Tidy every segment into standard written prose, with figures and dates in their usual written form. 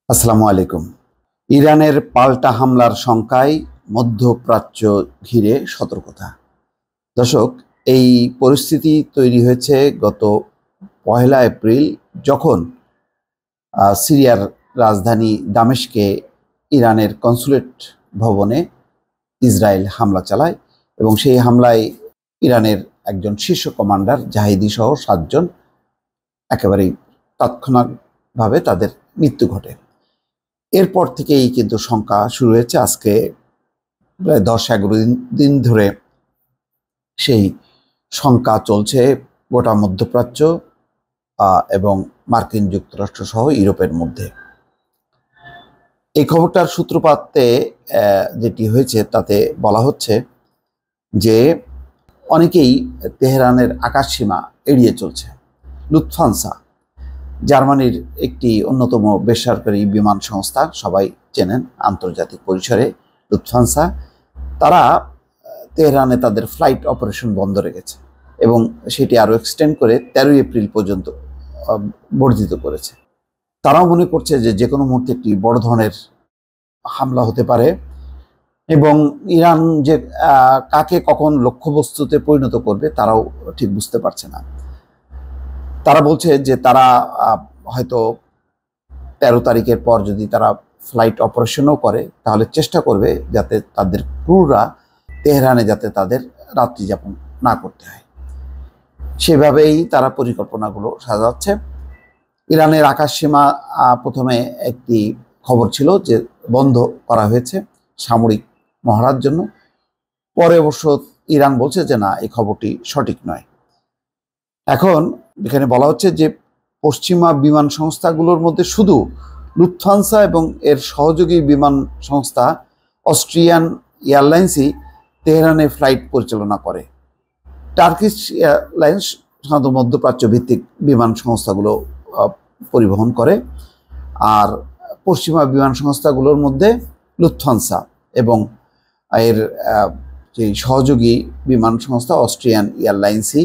আসসালামু আলাইকুম। ইরানের পাল্টা হামলার শঙ্কায় মধ্যপ্রাচ্য ঘিরে সতর্কতা। দর্শক, এই পরিস্থিতি তৈরি হয়েছে গত 1 এপ্রিল, যখন সিরিয়ার রাজধানী দামেস্কে ইরানের কনসুলেট ভবনে ইসরায়েল হামলা চালায় এবং সেই হামলায় ইরানের একজন শীর্ষ কমান্ডার জাহিদি সহ 7 জন একেবারেই তাৎক্ষণিকভাবে তাদের মৃত্যু ঘটে। এরপর থেকেই কিন্তু শঙ্কা শুরু হয়েছে। আজকে প্রায় 10-11 দিন ধরে সেই শঙ্কা চলছে গোটা মধ্যপ্রাচ্য এবং মার্কিন যুক্তরাষ্ট্র সহ ইউরোপের মধ্যে। এই খবরটার সূত্রপাতে যেটি হয়েছে তাতে বলা হচ্ছে যে অনেকেই তেহরানের আকাশসীমা এড়িয়ে চলছে। লুফথানসা, জার্মানির একটি অন্যতম বেসরকারি বিমান সংস্থা, সবাই চেনেন আন্তর্জাতিক পরিসরে লুফথানসা, তারা তেহরানে তাদের ফ্লাইট অপারেশন বন্ধ রেখেছে এবং সেটি আরও এক্সটেন্ড করে 13 এপ্রিল পর্যন্ত বর্ধিত করেছে। তারাও মনে করছে যে যে কোনো মুহূর্তে একটি বড় ধরনের হামলা হতে পারে এবং ইরান যে কাকে কখন লক্ষ্যবস্তুতে পরিণত করবে তারাও ঠিক বুঝতে পারছে না। তারা বলছে যে তারা হয়তো 13 তারিখের পর যদি তারা ফ্লাইট অপারেশনও করে তাহলে চেষ্টা করবে যাতে তাদের ক্রুরা তেহরানে যাতে তাদের রাত্রি যাপন না করতে হয়। সেভাবেই তারা পরিকল্পনাগুলো সাজাচ্ছে। ইরানের আকাশসীমা প্রথমে একটি খবর ছিল যে বন্ধ করা হয়েছে সামরিক মহড়ার জন্য। পরে অবশ্য ইরান বলছে যে না, এই খবরটি সঠিক নয়। এখন এখানে বলা হচ্ছে যে পশ্চিমা বিমান সংস্থাগুলোর মধ্যে শুধু লুফথানসা এবং এর সহযোগী বিমান সংস্থা অস্ট্রিয়ান এয়ারলাইন্সই তেহরানে ফ্লাইট পরিচালনা করে। টার্কিশ এয়ারলাইন্স সাধারণত মধ্যপ্রাচ্য ভিত্তিক বিমান সংস্থাগুলো পরিবহন করে, আর পশ্চিমা বিমান সংস্থাগুলোর মধ্যে লুফথানসা এবং এর যে সহযোগী বিমান সংস্থা অস্ট্রিয়ান এয়ারলাইন্সই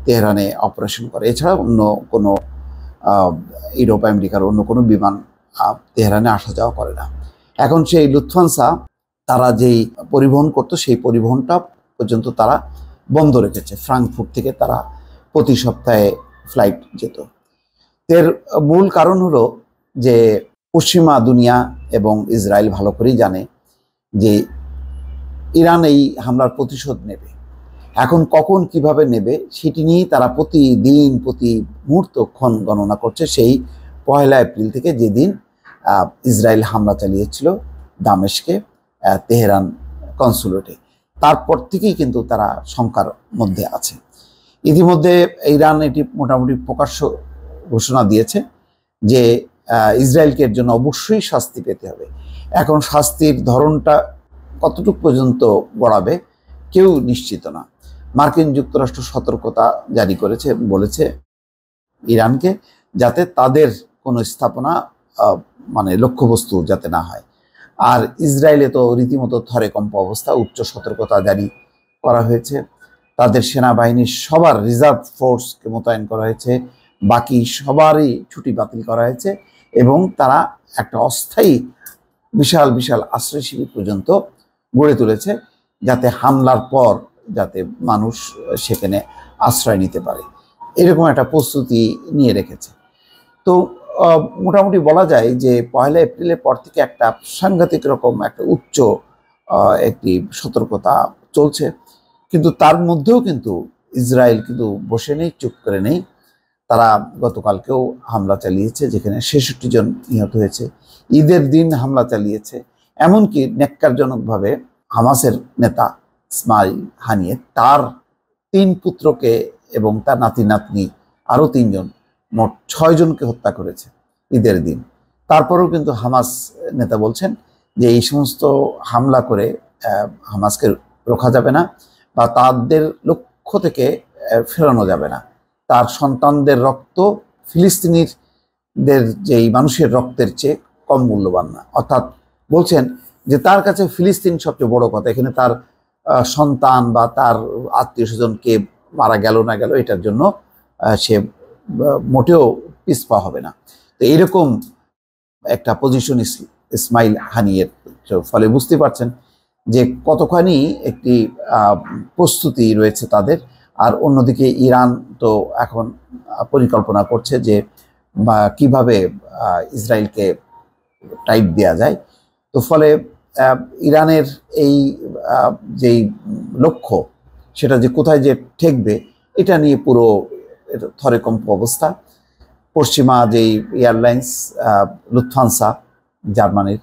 তেহরানে অপারেশন করে। এছাড়া অন্য কোনো ইউরোপ আমেরিকার অন্য কোনো বিমান তেহরানে আসা যাওয়া করে না। এখন সেই লুফথানসা তারা যেই পরিবহন করতো সেই পরিবহনটা পর্যন্ত তারা বন্ধ রেখেছে। ফ্রাঙ্কফুর্ট থেকে তারা প্রতি সপ্তাহে ফ্লাইট যেত। এর মূল কারণ হলো যে পশ্চিমা দুনিয়া এবং ইসরায়েল ভালো করেই জানে যে ইরান এই হামলার প্রতিশোধ নেবে। এখন কখন কিভাবে নেবে সেটি নিয়েই তারা প্রতিদিন প্রতি মুহূর্তক্ষণ গণনা করছে। সেই 1 এপ্রিল থেকে যেদিন ইসরায়েল হামলা চালিয়েছিল দামেস্কে তেহরান কনসুলেটে, তারপর থেকেই কিন্তু তারা শঙ্কার মধ্যে আছে। ইতিমধ্যে ইরান এটি মোটামুটি প্রকাশ্য ঘোষণা দিয়েছে যে ইসরায়েলকে এর জন্য অবশ্যই শাস্তি পেতে হবে। এখন শাস্তির ধরনটা কতটুকু পর্যন্ত গড়াবে কেউ নিশ্চিত না। মার্কিন যুক্তরাষ্ট্র সতর্কতা জারি করেছে, বলেছে ইরানকে যাতে তাদের কোনো স্থাপনা মানে লক্ষ্যবস্তু যাতে না হয়। আর ইসরায়েলে তো রীতিমতো থরে কম্প অবস্থা, উচ্চ সতর্কতা জারি করা হয়েছে। তাদের সেনাবাহিনীর সবার রিজার্ভ ফোর্সকে মোতায়েন করা হয়েছে, বাকি সবারই ছুটি বাতিল করা হয়েছে এবং তারা একটা অস্থায়ী বিশাল বিশাল আশ্রয় শিবির পর্যন্ত গড়ে তুলেছে যাতে হামলার পর যাতে মানুষ সেখানে আশ্রয় নিতে পারে, এরকম একটা প্রস্তুতি নিয়ে রেখেছে। তো মোটামুটি বলা যায় যে 1 এপ্রিলের পর থেকে একটা সাংঘাতিক রকম একটা উচ্চ একটি সতর্কতা চলছে। কিন্তু তার মধ্যেও কিন্তু ইসরায়েল কিন্তু বসে নেই, চুপ করে নেই। তারা গতকালকেও হামলা চালিয়েছে যেখানে 66 জন নিহত হয়েছে। ঈদের দিন হামলা চালিয়েছে। এমনকি ন্যাক্কারজনকভাবে হামাসের নেতা ইসমাইল হানিয়ে তার 3 পুত্রকে এবং তার নাতি নাতনি আরও 3 জন, মোট 6 জনকে হত্যা করেছে ঈদের দিন। তারপরেও কিন্তু হামাস নেতা বলছেন যে এই সমস্ত হামলা করে হামাসকে রোখা যাবে না বা তাদের লক্ষ্য থেকে ফেরানো যাবে না। তার সন্তানদের রক্ত ফিলিস্তিনিদের যেই মানুষের রক্তের চেয়ে কম মূল্যবান না। অর্থাৎ বলছেন যে তার কাছে ফিলিস্তিন সবচেয়ে বড় কথা, এখানে তার সন্তান বা তার আত্মীয় স্বজন কে মারা গেল না গেল এটার জন্য সে মোটেও পিছপা হবে না। তো এইরকম একটা পজিশন ইসমাইল হানিয়ের। ফলে বুঝতে পারছেন যে কতখানি একটি প্রস্তুতি রয়েছে তাদের। আর অন্যদিকে ইরান তো এখন পরিকল্পনা করছে যে কিভাবে ইসরায়েলকে টাইট দেওয়া যায়। তো ফলে ইরানের এই যেই লক্ষ্য, সেটা যে কোথায় যে ঠেকবে, এটা নিয়ে পুরো থরেকম্প অবস্থা। পশ্চিমা যেই এয়ারলাইন্স লুফথানসা জার্মানির,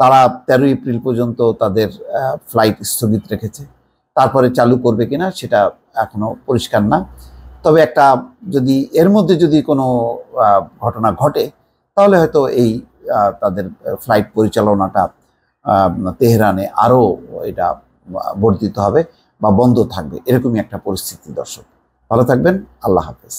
তারা 13 এপ্রিল পর্যন্ত তাদের ফ্লাইট স্থগিত রেখেছে। তারপরে চালু করবে কিনা সেটা এখনো পরিষ্কার না। তবে একটা যদি এর মধ্যে যদি কোনো ঘটনা ঘটে, তাহলে হয়তো এই তাদের ফ্লাইট পরিচালনাটা তেহরানে আরও এটা বর্ধিত হবে বা বন্ধ থাকবে, এরকমই একটা পরিস্থিতি। দর্শক ভালো থাকবেন, আল্লাহ হাফেজ।